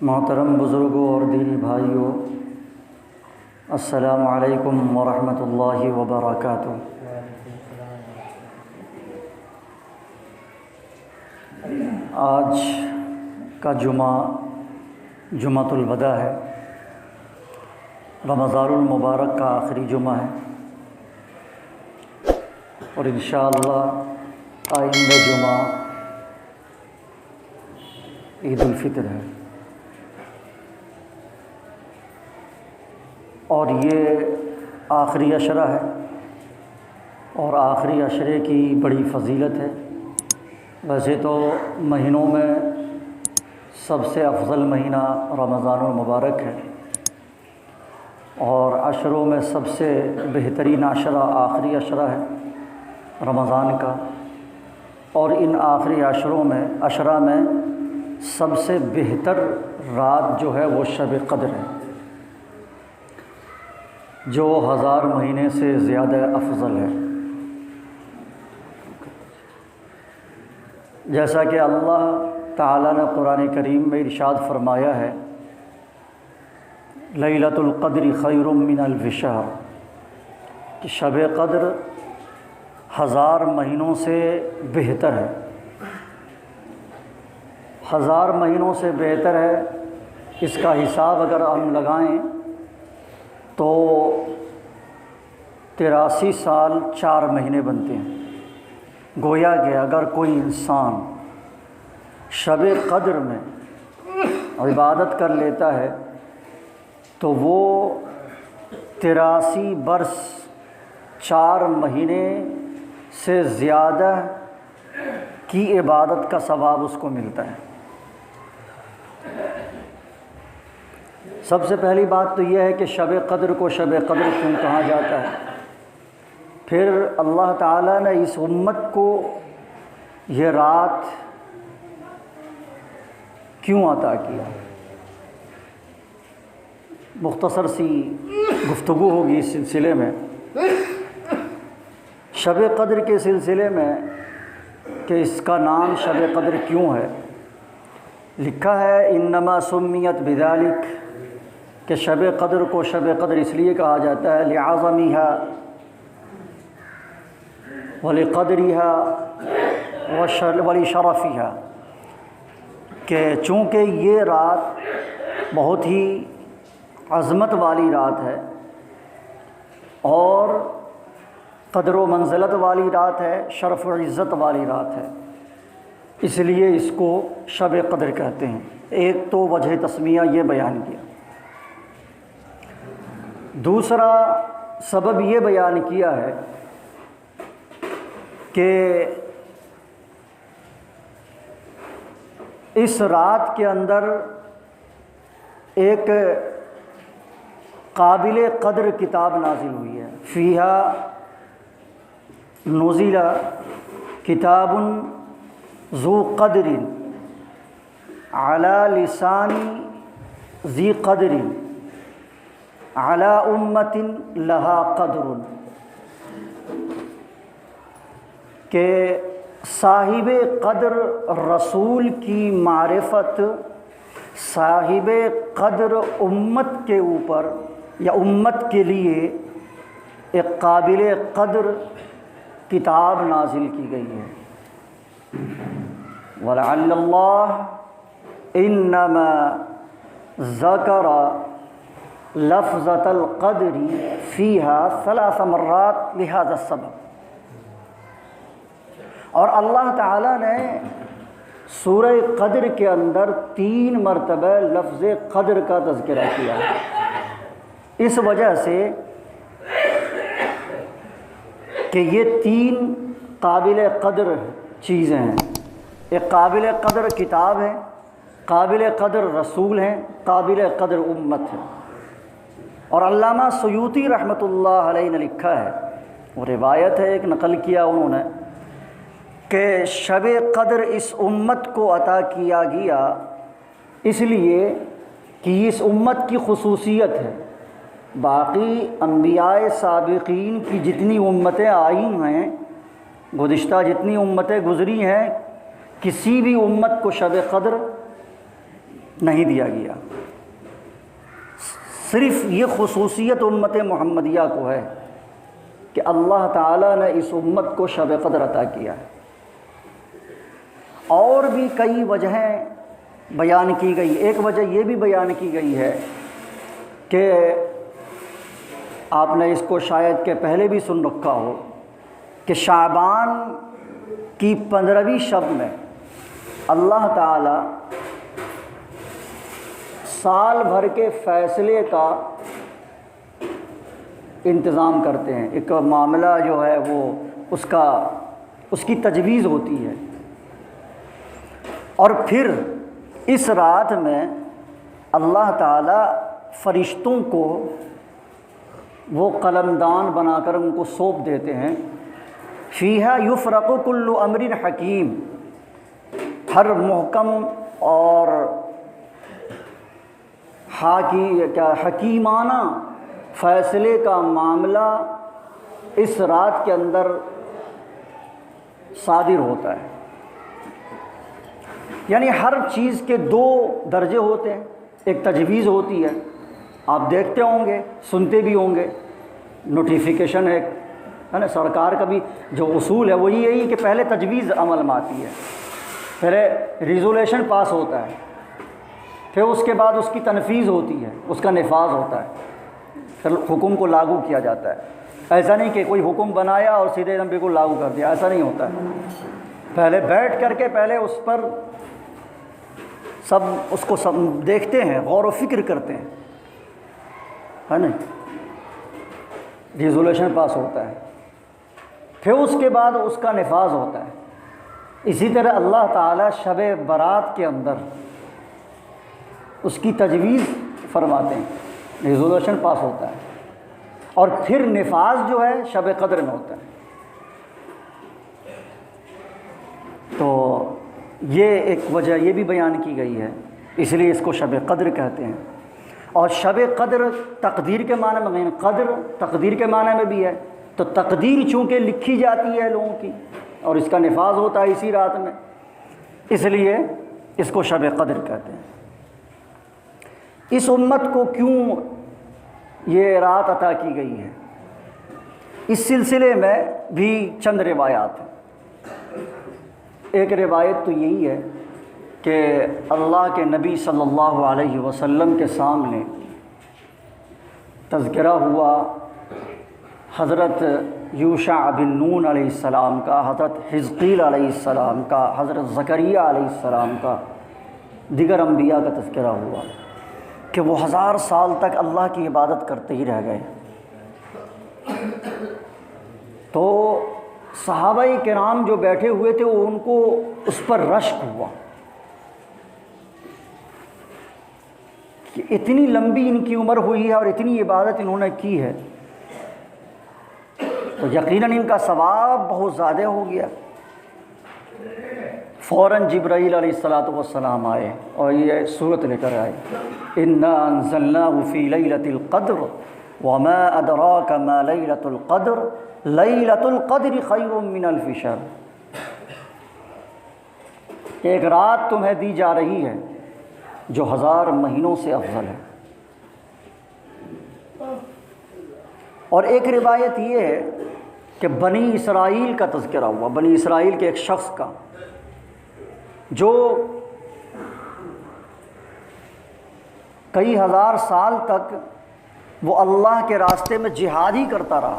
محترم بزرگوں اور دینی بھائیوں، السلام علیکم ورحمۃ اللہ وبرکاتہ۔ آج کا جمعۃ الوداع ہے، رمضان المبارک کا آخری جمعہ ہے، اور انشاءاللہ آئندہ جمعہ عید الفطر ہے، اور یہ آخری عشرہ ہے، اور آخری عشرے کی بڑی فضیلت ہے۔ ویسے تو مہینوں میں سب سے افضل مہینہ رمضان المبارک ہے، اور عشروں میں سب سے بہترین عشرہ آخری عشرہ ہے رمضان کا، اور ان آخری عشرہ میں سب سے بہتر رات جو ہے وہ شب قدر ہے، جو 1000 مہینے سے زیادہ افضل ہے۔ جیسا کہ اللہ تعالیٰ نے قرآن کریم میں ارشاد فرمایا ہے، لیلۃ القدر خیر من الف شہر، کہ شب قدر 1000 مہینوں سے بہتر ہے، 1000 مہینوں سے بہتر ہے۔ اس کا حساب اگر ہم لگائیں تو 83 سال 4 مہینے بنتے ہیں۔ گویا کہ اگر کوئی انسان شب قدر میں عبادت کر لیتا ہے تو وہ 83 برس 4 مہینے سے زیادہ کی عبادت کا ثواب اس کو ملتا ہے۔ سب سے پہلی بات تو یہ ہے کہ شب قدر کو شب قدر کیوں کہا جاتا ہے، پھر اللہ تعالیٰ نے اس امت کو یہ رات کیوں عطا کیا۔ مختصر سی گفتگو ہوگی اس سلسلے میں، شب قدر کے سلسلے میں، کہ اس کا نام شب قدر کیوں ہے۔ لکھا ہے انما سمیت بذالک، کہ شب قدر کو شب قدر اس لیے کہا جاتا ہے لعظمھا ولقدرھا ولشرفھا، کہ چونکہ یہ رات بہت ہی عظمت والی رات ہے اور قدر و منزلت والی رات ہے، شرف و عزت والی رات ہے، اس لیے اس کو شب قدر کہتے ہیں۔ ایک تو وجہ تسمیہ یہ بیان کیا، دوسرا سبب یہ بیان کیا ہے کہ اس رات کے اندر ایک قابل قدر کتاب نازل ہوئی ہے، فیہا نزل کتاب ذو قدر علی لسان ذی قدر علی امت لہا قدر، کہ صاحب قدر رسول کی معرفت صاحب قدر امت کے اوپر یا امت کے لیے ایک قابل قدر کتاب نازل کی گئی ہے۔ وَلَعَلَّ اللَّهَ إِنَّمَا ذَكَرَ لفظة القدر فيها 3 مرات لهذا السبب، اور اللہ تعالیٰ نے سورہ قدر کے اندر 3 مرتبہ لفظ قدر کا تذکرہ کیا، اس وجہ سے کہ یہ 3 قابل قدر چیزیں ہیں۔ ایک قابل قدر کتاب ہے، قابل قدر رسول ہیں، قابل قدر امت ہے۔ اور علامہ سیوطی رحمۃ اللہ علیہ نے لکھا ہے، وہ روایت ہے، ایک نقل کیا انہوں نے، کہ شب قدر اس امت کو عطا کیا گیا اس لیے کہ اس امت کی خصوصیت ہے، باقی انبیاء سابقین کی جتنی امتیں آئی ہیں، گزشتہ جتنی امتیں گزری ہیں، کسی بھی امت کو شب قدر نہیں دیا گیا۔ صرف یہ خصوصیت امت محمدیہ کو ہے کہ اللہ تعالیٰ نے اس امت کو شب قدر عطا کیا ہے۔ اور بھی کئی وجہیں بیان کی گئی۔ ایک وجہ یہ بھی بیان کی گئی ہے کہ آپ نے اس کو شاید کہ پہلے بھی سن رکھا ہو کہ شعبان کی 15ویں شب میں اللہ تعالیٰ سال بھر کے فیصلے کا انتظام کرتے ہیں۔ ایک معاملہ جو ہے وہ اس کی تجویز ہوتی ہے، اور پھر اس رات میں اللہ تعالیٰ فرشتوں کو وہ قلمدان بنا کر ان کو سونپ دیتے ہیں۔ فیہا یفرق کل امر حکیم، ہر محکم اور حکیمانہ فیصلے کا معاملہ اس رات کے اندر صادر ہوتا ہے۔ یعنی ہر چیز کے 2 درجے ہوتے ہیں، ایک تجویز ہوتی ہے، آپ دیکھتے ہوں گے، سنتے بھی ہوں گے، نوٹیفیکیشن ہے نا، سرکار کا بھی جو اصول ہے وہ یہی کہ پہلے تجویز عمل میں آتی ہے، پہلے ریزولیشن پاس ہوتا ہے، پھر اس کے بعد اس کی تنفیذ ہوتی ہے، اس کا نفاذ ہوتا ہے، پھر حکم کو لاگو کیا جاتا ہے۔ ایسا نہیں کہ کوئی حکم بنایا اور سیدھے ایک دم بالکل لاگو کر دیا، ایسا نہیں ہوتا ہے۔ پہلے بیٹھ کر کے پہلے اس پر اس کو دیکھتے ہیں، غور و فکر کرتے ہیں، ہے نا، ریزولیشن پاس ہوتا ہے، پھر اس کے بعد اس کا نفاذ ہوتا ہے۔ اسی طرح اللہ تعالیٰ شب برات کے اندر اس کی تجویز فرماتے ہیں، ریزولیشن پاس ہوتا ہے، اور پھر نفاذ جو ہے شب قدر میں ہوتا ہے۔ تو یہ ایک وجہ یہ بھی بیان کی گئی ہے، اس لیے اس کو شب قدر کہتے ہیں۔ اور شب قدر تقدیر کے معنی میں نہیں، قدر تقدیر کے معنی میں بھی ہے، تو تقدیر چونکہ لکھی جاتی ہے لوگوں کی اور اس کا نفاذ ہوتا ہے اسی رات میں، اس لیے اس کو شب قدر کہتے ہیں۔ اس امت کو کیوں یہ رات عطا کی گئی ہے، اس سلسلے میں بھی چند روایات ہیں۔ ایک روایت تو یہی ہے کہ اللہ کے نبی صلی اللہ علیہ وسلم کے سامنے تذکرہ ہوا حضرت یوشع بن نون علیہ السلام کا، حضرت حزقیل علیہ السلام کا، حضرت زکریا علیہ السلام کا، دیگر انبیاء کا تذکرہ ہوا کہ وہ 1000 سال تک اللہ کی عبادت کرتے ہی رہ گئے۔ تو صحابہ کرام جو بیٹھے ہوئے تھے وہ ان کو اس پر رشک ہوا کہ اتنی لمبی ان کی عمر ہوئی ہے اور اتنی عبادت انہوں نے کی ہے، تو یقیناً ان کا ثواب بہت زیادہ ہو گیا۔ فوراً جبرائیل علیہ السلام آئے اور یہ صورت لے کر آئے، انا انزلناہ فی لیلۃ القدر وما ادراک ما لیلۃ القدر لیلۃ القدر خیر من الف شہر، ایک رات تمہیں دی جا رہی ہے جو 1000 مہینوں سے افضل ہے۔ اور ایک روایت یہ ہے کہ بنی اسرائیل کا تذکرہ ہوا، بنی اسرائیل کے ایک شخص کا جو کئی 1000 سال تک وہ اللہ کے راستے میں جہاد ہی کرتا رہا،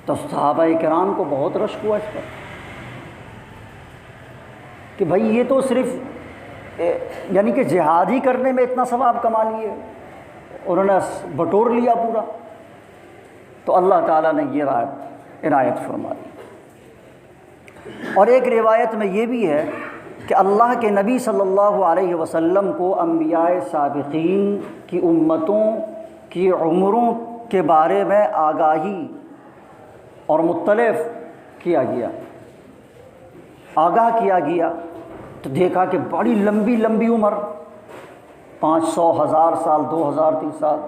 تو صحابہ کرام کو بہت رشک ہوا اس پر کہ بھائی یہ تو صرف یعنی کہ جہاد ہی کرنے میں اتنا ثواب کما لیے، انہوں نے بٹور لیا پورا۔ تو اللہ تعالیٰ نے یہ عنایت فرما دی۔ اور ایک روایت میں یہ بھی ہے کہ اللہ کے نبی صلی اللہ علیہ وسلم کو انبیاء سابقین کی امتوں کی عمروں کے بارے میں آگاہی اور مطلع کیا گیا، آگاہ کیا گیا، تو دیکھا کہ بڑی لمبی لمبی عمر، 500 1000 سال، 2000 3 سال۔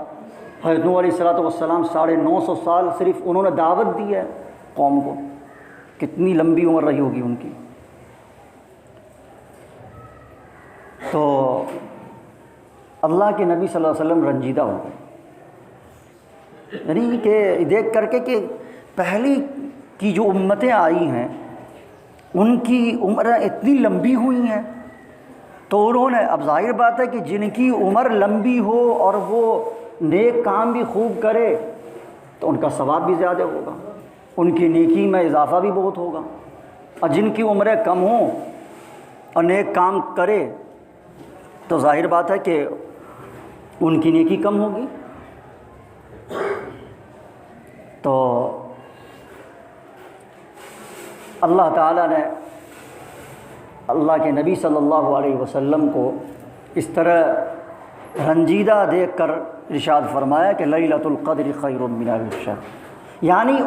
حضرت نوح علیہ السلام 950 سال صرف انہوں نے دعوت دی ہے قوم کو، کتنی لمبی عمر رہی ہوگی ان کی۔ تو اللہ کے نبی صلی اللہ علیہ وسلم رنجیدہ ہو گئے، یعنی کہ دیکھ کر کے کہ پہلی کی جو امتیں آئی ہیں ان کی عمریں اتنی لمبی ہوئی ہیں، تو انہوں نے، اب ظاہر بات ہے کہ جن کی عمر لمبی ہو اور وہ نیک کام بھی خوب کرے تو ان کا ثواب بھی زیادہ ہوگا، ان کی نیکی میں اضافہ بھی بہت ہوگا، اور جن کی عمریں کم ہوں اور نیک کام کرے تو ظاہر بات ہے کہ ان کی نیکی کم ہوگی۔ تو اللہ تعالیٰ نے اللہ کے نبی صلی اللہ علیہ وسلم کو اس طرح رنجیدہ دیکھ کر ارشاد فرمایا کہ لیلۃ القدر خیر من الف شہر، یعنی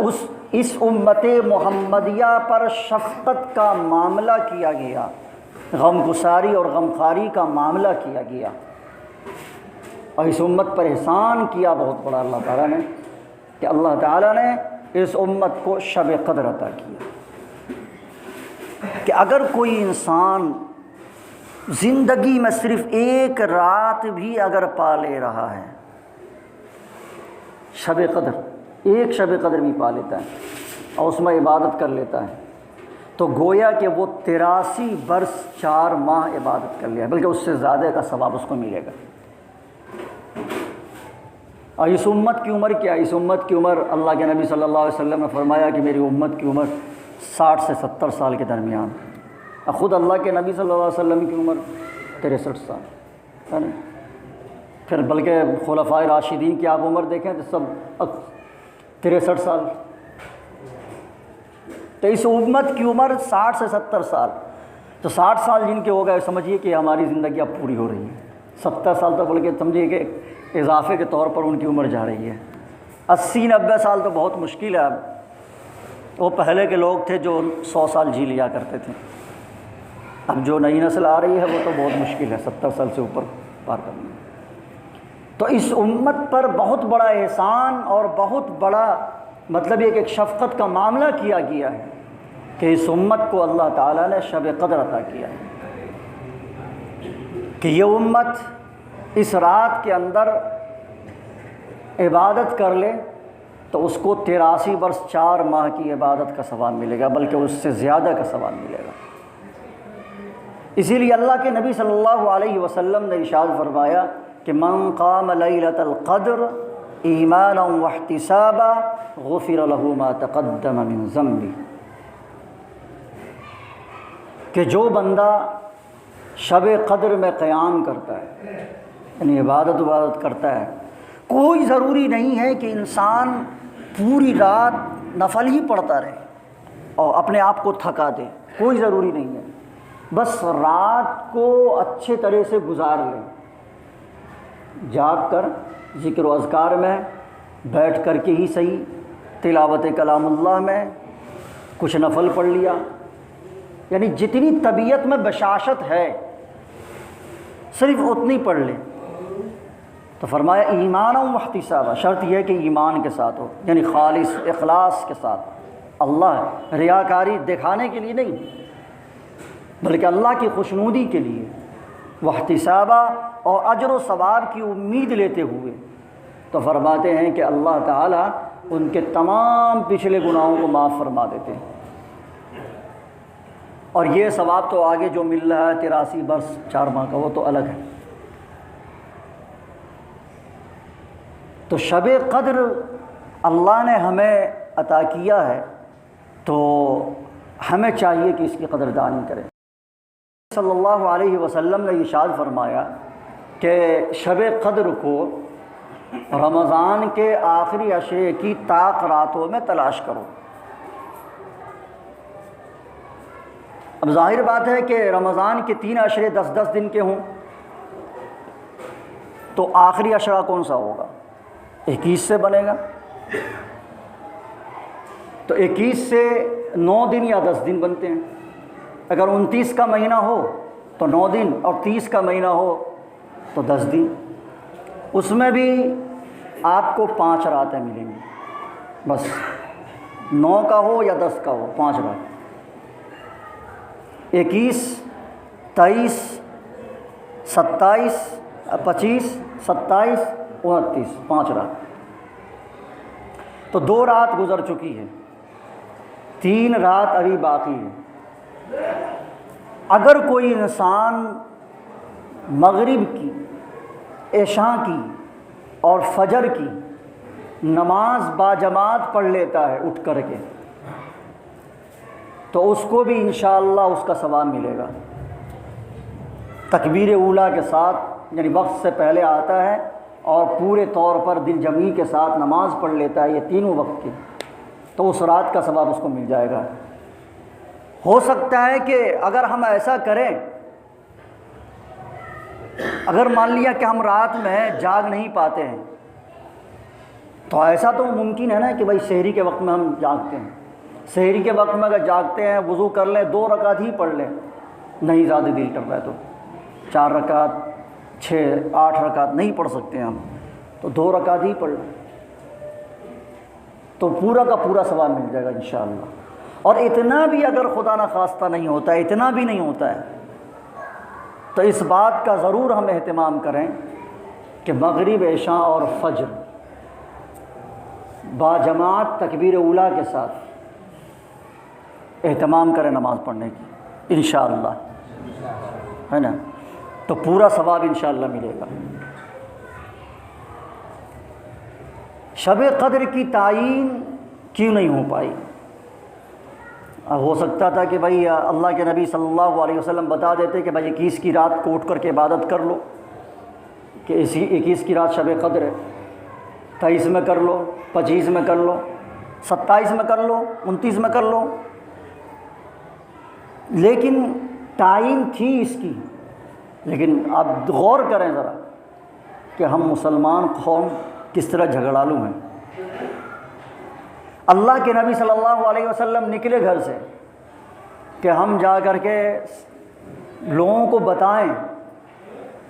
اس امت محمدیہ پر شفقت کا معاملہ کیا گیا، غم گساری اور غم خواری کا معاملہ کیا گیا، اور اس امت پر احسان کیا بہت بڑا اللہ تعالیٰ نے کہ اللہ تعالیٰ نے اس امت کو شب قدر عطا کیا، کہ اگر کوئی انسان زندگی میں صرف ایک رات بھی اگر پا لے رہا ہے، شب قدر، ایک شب قدر بھی پا لیتا ہے اور اس میں عبادت کر لیتا ہے، تو گویا کہ وہ 83 برس 4 ماہ عبادت کر لیا، بلکہ اس سے زیادہ کا ثواب اس کو ملے گا۔ اور اس امت کی عمر کیا ہے؟ اس امت کی عمر اللہ کے نبی صلی اللہ علیہ وسلم نے فرمایا کہ میری امت کی عمر 60 سے 70 سال کے درمیان، اور خود اللہ کے نبی صلی اللہ علیہ وسلم کی عمر 63 سال ہے نا، پھر بلکہ خلفائے راشدین کی آپ عمر دیکھیں تو سب 63 سال، تو اس امت کی عمر 60 سے 70 سال، تو 60 سال جن کے ہو گئے سمجھیے کہ ہماری زندگی اب پوری ہو رہی ہے، 70 سال تو بلکہ سمجھیے کہ اضافے کے طور پر ان کی عمر جا رہی ہے، 80-90 سال تو بہت مشکل ہے۔ اب وہ پہلے کے لوگ تھے جو 100 سال جی لیا کرتے تھے، اب جو نئی نسل آ رہی ہے وہ تو بہت مشکل ہے 70 سال سے اوپر پار کرنا۔ تو اس امت پر بہت بڑا احسان اور بہت بڑا مطلب یہ کہ ایک شفقت کا معاملہ کیا گیا ہے کہ اس امت کو اللہ تعالیٰ نے شب قدر عطا کیا ہے، کہ یہ امت اس رات کے اندر عبادت کر لے تو اس کو 83 برس 4 ماہ کی عبادت کا ثواب ملے گا، بلکہ اس سے زیادہ کا ثواب ملے گا۔ اسی لیے اللہ کے نبی صلی اللہ علیہ وسلم نے ارشاد فرمایا کہ من قام لیلۃ القدر ایمانا واحتسابا غفر له ما تقدم من ذنبه، کہ جو بندہ شب قدر میں قیام کرتا ہے، یعنی عبادت کرتا ہے، کوئی ضروری نہیں ہے کہ انسان پوری رات نفل ہی پڑھتا رہے اور اپنے آپ کو تھکا دے، کوئی ضروری نہیں ہے، بس رات کو اچھے طرح سے گزار لیں، جاگ کر ذکر و اذکار میں بیٹھ کر کے ہی صحیح، تلاوت کلام اللہ میں کچھ نفل پڑھ لیا، یعنی جتنی طبیعت میں بشاشت ہے صرف اتنی پڑھ لیں۔ تو فرمایا ایمان و احتسابا، شرط یہ ہے کہ ایمان کے ساتھ ہو، یعنی خالص اخلاص کے ساتھ، اللہ ریاکاری دکھانے کے لیے نہیں بلکہ اللہ کی خوشنودی کے لیے، واحتسابا اور اجر و ثواب کی امید لیتے ہوئے، تو فرماتے ہیں کہ اللہ تعالیٰ ان کے تمام پچھلے گناہوں کو معاف فرما دیتے ہیں، اور یہ ثواب تو آگے جو مل رہا ہے 83 برس 4 ماہ کا وہ تو الگ ہے۔ تو شب قدر اللہ نے ہمیں عطا کیا ہے تو ہمیں چاہیے کہ اس کی قدردانی کریں۔ صلی اللہ علیہ وسلم نے ارشاد فرمایا کہ شب قدر کو رمضان کے آخری عشرے کی طاق راتوں میں تلاش کرو۔ اب ظاہر بات ہے کہ رمضان کے 3 عشرے 10-10 دن کے ہوں تو آخری عشرہ کون سا ہوگا؟ 21 سے بنے گا، تو 21 سے 9 دن یا 10 دن بنتے ہیں۔ اگر 29 کا مہینہ ہو تو 9 دن، اور 30 کا مہینہ ہو تو 10 دن، اس میں بھی آپ کو 5 راتیں ملیں گی، بس 9 کا ہو یا 10 کا ہو 5 رات، 21، 23، 27 25 27 29 5 رات۔ تو 2 رات گزر چکی ہے، 3 رات ابھی باقی ہے۔ اگر کوئی انسان مغرب کی، عشاء کی اور فجر کی نماز باجماعت پڑھ لیتا ہے اٹھ کر کے، تو اس کو بھی انشاءاللہ اس کا ثواب ملے گا۔ تکبیر اولیٰ کے ساتھ، یعنی وقت سے پہلے آتا ہے اور پورے طور پر دل جمعی کے ساتھ نماز پڑھ لیتا ہے، یہ تینوں وقت کی، تو اس رات کا ثواب اس کو مل جائے گا۔ ہو سکتا ہے کہ اگر ہم ایسا کریں، اگر مان لیا کہ ہم رات میں جاگ نہیں پاتے ہیں، تو ایسا تو ممکن ہے نا کہ بھائی سحری کے وقت میں ہم جاگتے ہیں، سحری کے وقت میں اگر جاگتے ہیں، وضو کر لیں، 2 رکعت ہی پڑھ لیں، نہیں زیادہ دل کر رہا ہے تو 4 رکعت 6 8 رکعت نہیں پڑھ سکتے ہم، تو 2 رکعت ہی پڑھ لیں، تو پورا کا پورا ثواب مل جائے گا انشاءاللہ۔ اور اتنا بھی اگر خدا نہ خواستہ نہیں ہوتا ہے، اتنا بھی نہیں ہوتا ہے، تو اس بات کا ضرور ہم اہتمام کریں کہ مغرب، عشاء اور فجر باجماعت تکبیر اولیٰ کے ساتھ اہتمام کریں نماز پڑھنے کی انشاءاللہ، ہے نا، تو پورا ثواب انشاءاللہ ملے گا۔ شب قدر کی تعین کیوں نہیں ہو پائی؟ ہو سکتا تھا کہ بھائی اللہ کے نبی صلی اللہ علیہ وسلم بتا دیتے کہ بھائی 21 کی رات کو اٹھ کر کے عبادت کر لو، کہ 21 کی رات شب قدر ہے، 23 میں کر لو، 25 میں کر لو، 27 میں کر لو، 29 میں کر لو، لیکن تعین تھی اس کی۔ لیکن اب غور کریں ذرا کہ ہم مسلمان قوم کس طرح جھگڑالو ہیں۔ اللہ کے نبی صلی اللہ علیہ وسلم نکلے گھر سے کہ ہم جا کر کے لوگوں کو بتائیں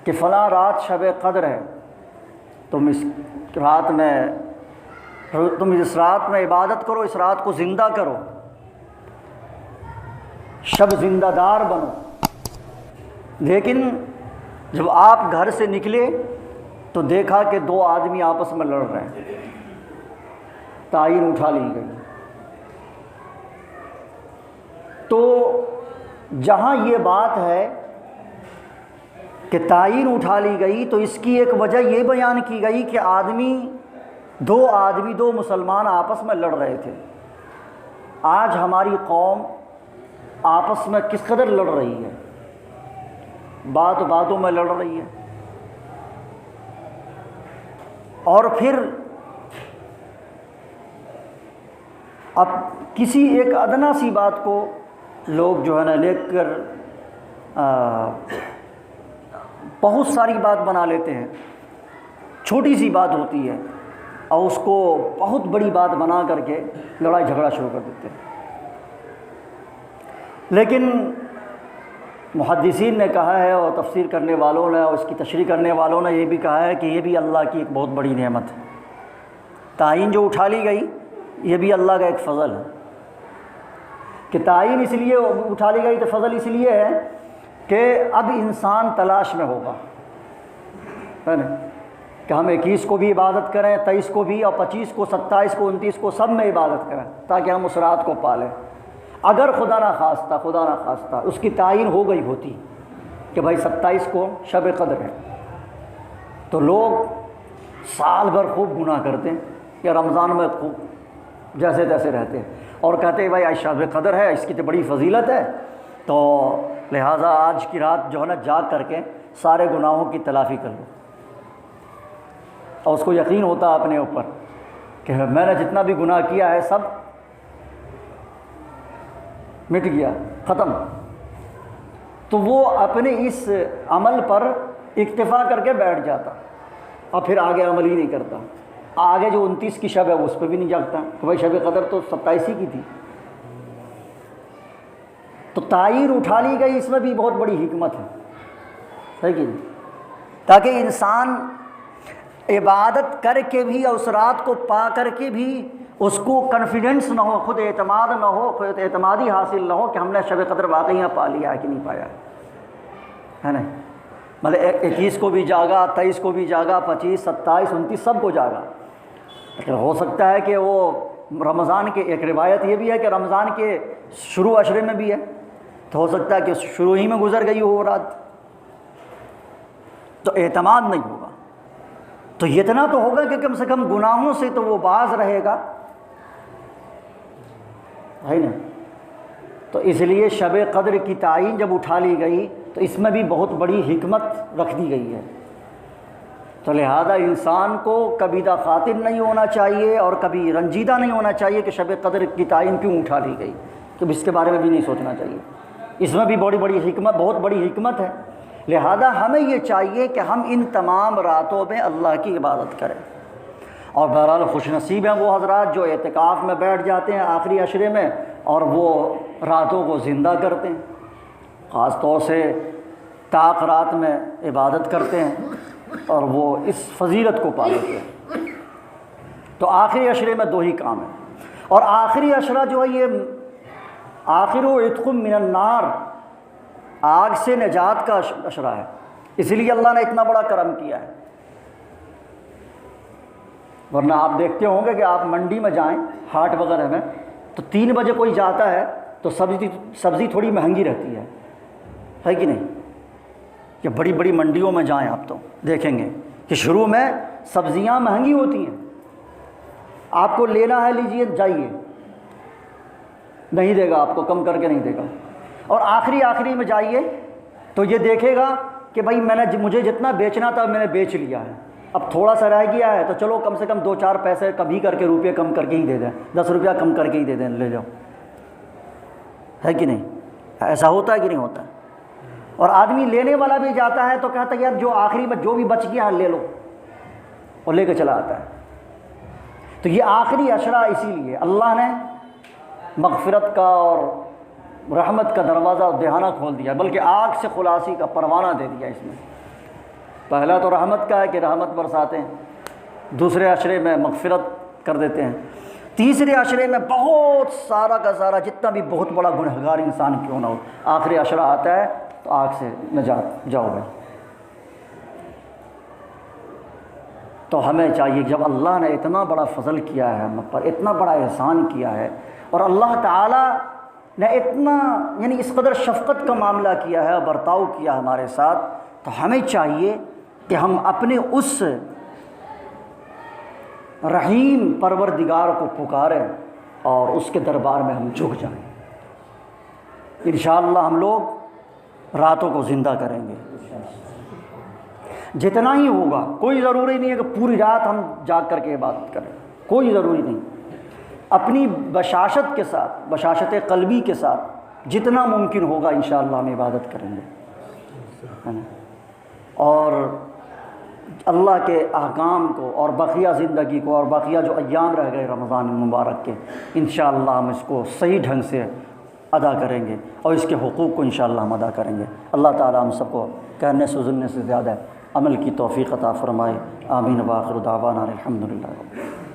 کہ فلاں رات شب قدر ہے، تم اس رات میں عبادت کرو، اس رات کو زندہ کرو، شب زندہ دار بنو۔ لیکن جب آپ گھر سے نکلے تو دیکھا کہ 2 آدمی آپس میں لڑ رہے ہیں، تعین اٹھا لی گئی۔ تو جہاں یہ بات ہے کہ تعین اٹھا لی گئی، تو اس کی ایک وجہ یہ بیان کی گئی کہ دو مسلمان آپس میں لڑ رہے تھے۔ آج ہماری قوم آپس میں کس قدر لڑ رہی ہے، باتوں میں لڑ رہی ہے، اور پھر اب کسی ایک ادنا سی بات کو لوگ جو ہے نا لے کر بہت ساری بات بنا لیتے ہیں۔ چھوٹی سی بات ہوتی ہے اور اس کو بہت بڑی بات بنا کر کے لڑائی جھگڑا شروع کر دیتے ہیں۔ لیکن محدثین نے کہا ہے اور تفسیر کرنے والوں نے اور اس کی تشریح کرنے والوں نے یہ بھی کہا ہے کہ یہ بھی اللہ کی ایک بہت بڑی نعمت ہے۔ تعین جو اٹھا لی گئی یہ بھی اللہ کا ایک فضل ہے، کہ تعین اس لیے اٹھا لی گئی تو فضل اس لیے ہے کہ اب انسان تلاش میں ہوگا، ہے نا، کہ ہم 21 کو بھی عبادت کریں، 23 کو بھی، اور 25 کو، 27 کو، 29 کو، سب میں عبادت کریں تاکہ ہم اس رات کو پالیں۔ اگر خدا نہ خواستہ اس کی تعین ہو گئی ہوتی کہ بھائی 27 کو شب قدر ہے، تو لوگ سال بھر خوب گناہ کرتے ہیں یا رمضان میں خوب جیسے تیسے رہتے ہیں اور کہتے ہیں بھائی آج شب قدر ہے، اس کی تو بڑی فضیلت ہے، تو لہٰذا آج کی رات جو ہے نا جاگ کر کے سارے گناہوں کی تلافی کر لو، اور اس کو یقین ہوتا اپنے اوپر کہ میں نے جتنا بھی گناہ کیا ہے سب مٹ گیا، ختم، تو وہ اپنے اس عمل پر اکتفا کر کے بیٹھ جاتا اور پھر آگے عمل ہی نہیں کرتا۔ آگے جو 29 کی شب ہے اس پہ بھی نہیں جاگتا کہ بھائی شب قدر تو 27 ہی کی تھی۔ تو تعین اٹھا لی گئی، اس میں بھی بہت بڑی حکمت ہے، صحیح کہ تاکہ انسان عبادت کر کے بھی اور اس رات کو پا کر کے بھی اس کو کنفیڈنس نہ ہو، خود اعتماد نہ ہو، خود اعتمادی حاصل نہ ہو کہ ہم نے شب قدر واقعی پا لیا ہے کہ نہیں پایا ہے نا۔ مطلب 21 کو بھی جاگا، 23 کو بھی جاگا، 25، 27، 29 سب کو جاگا۔ لیکن ہو سکتا ہے کہ وہ رمضان کے، ایک روایت یہ بھی ہے کہ رمضان کے شروع عشرے میں بھی ہے، تو ہو سکتا ہے کہ شروع ہی میں گزر گئی ہو وہ رات، تو اعتماد نہیں ہوگا۔ تو اتنا تو ہوگا کہ کم سے کم گناہوں سے تو وہ باز رہے گا، ہے نا۔ تو اس لیے شب قدر کی تعین جب اٹھا لی گئی تو اس میں بھی بہت بڑی حکمت رکھ دی گئی ہے۔ تو لہذا انسان کو کبھی خاطر نہیں ہونا چاہیے اور کبھی رنجیدہ نہیں ہونا چاہیے کہ شب قدر کی تعین کیوں اٹھا لی گئی، کہ اس کے بارے میں بھی نہیں سوچنا چاہیے۔ اس میں بھی بڑی حکمت، بہت بڑی حکمت ہے۔ لہذا ہمیں یہ چاہیے کہ ہم ان تمام راتوں میں اللہ کی عبادت کریں۔ اور بہرحال خوش نصیب ہیں وہ حضرات جو اعتکاف میں بیٹھ جاتے ہیں آخری عشرے میں اور وہ راتوں کو زندہ کرتے ہیں، خاص طور سے طاق رات میں عبادت کرتے ہیں اور وہ اس فضیلت کو پاتے ہیں۔ تو آخری عشرے میں دو ہی کام ہیں، اور آخری عشرہ جو ہے یہ آخر عتق من النار، آگ سے نجات کا عشرہ ہے، اسی لیے اللہ نے اتنا بڑا کرم کیا ہے۔ ورنہ آپ دیکھتے ہوں گے کہ آپ منڈی میں جائیں، ہاٹ وغیرہ میں، تو 3 بجے کوئی جاتا ہے تو سبزی تھوڑی مہنگی رہتی ہے کہ نہیں؟ کہ بڑی بڑی منڈیوں میں جائیں آپ تو دیکھیں گے کہ شروع میں سبزیاں مہنگی ہوتی ہیں، آپ کو لینا ہے لیجئے، جائیے، نہیں دے گا آپ کو، کم کر کے نہیں دے گا۔ اور آخری میں جائیے تو یہ دیکھے گا کہ بھائی مجھے جتنا بیچنا تھا میں نے بیچ لیا ہے، اب تھوڑا سا رہ گیا ہے تو چلو کم سے کم 2-4 پیسے کبھی کر کے، روپے کم کر کے ہی دے دیں، 10 روپیہ کم کر کے ہی دے دیں، لے جاؤ، ہے کہ نہیں؟ ایسا ہوتا ہے کہ نہیں ہوتا؟ اور آدمی لینے والا بھی جاتا ہے تو کہتا ہے یار جو آخری میں جو بھی بچ گیا لے لو، اور لے کے چلا آتا ہے۔ تو یہ آخری عشرہ اسی لیے اللہ نے مغفرت کا اور رحمت کا دروازہ دہانہ کھول دیا، بلکہ آگ سے خلاصی کا پروانہ دے دیا اس میں۔ پہلا تو رحمت کا ہے کہ رحمت برساتے ہیں، دوسرے عشرے میں مغفرت کر دیتے ہیں، تیسرے عشرے میں بہت سارا کا سارا جتنا بھی بہت بڑا گنہگار انسان کیوں نہ ہو، آخری عشرہ آتا ہے تو آگ سے نجات جاؤ گے۔ تو ہمیں چاہیے جب اللہ نے اتنا بڑا فضل کیا ہے ہم پر، اتنا بڑا احسان کیا ہے، اور اللہ تعالیٰ نے اتنا یعنی اس قدر شفقت کا معاملہ کیا ہے، برتاؤ کیا ہمارے ساتھ، تو ہمیں چاہیے کہ ہم اپنے اس رحیم پروردگار کو پکاریں اور اس کے دربار میں ہم جھک جائیں۔ انشاءاللہ ہم لوگ راتوں کو زندہ کریں گے، جتنا ہی ہوگا، کوئی ضروری نہیں ہے کہ پوری رات ہم جاگ کر کے عبادت کریں، کوئی ضروری نہیں، اپنی بشاشت کے ساتھ، بشاشت قلبی کے ساتھ جتنا ممکن ہوگا انشاءاللہ ہم عبادت کریں گے، ہے نا؟ اور اللہ کے احکام کو اور بقیہ زندگی کو اور بقیہ جو ایام رہ گئے رمضان مبارک کے، انشاءاللہ ہم اس کو صحیح ڈھنگ سے ادا کریں گے اور اس کے حقوق کو انشاءاللہ ہم ادا کریں گے۔ اللہ تعالی ہم سب کو کہنے سے سننے سے زیادہ عمل کی توفیق عطا فرمائے۔ آمین۔ وآخر دعوانا الحمدللہ۔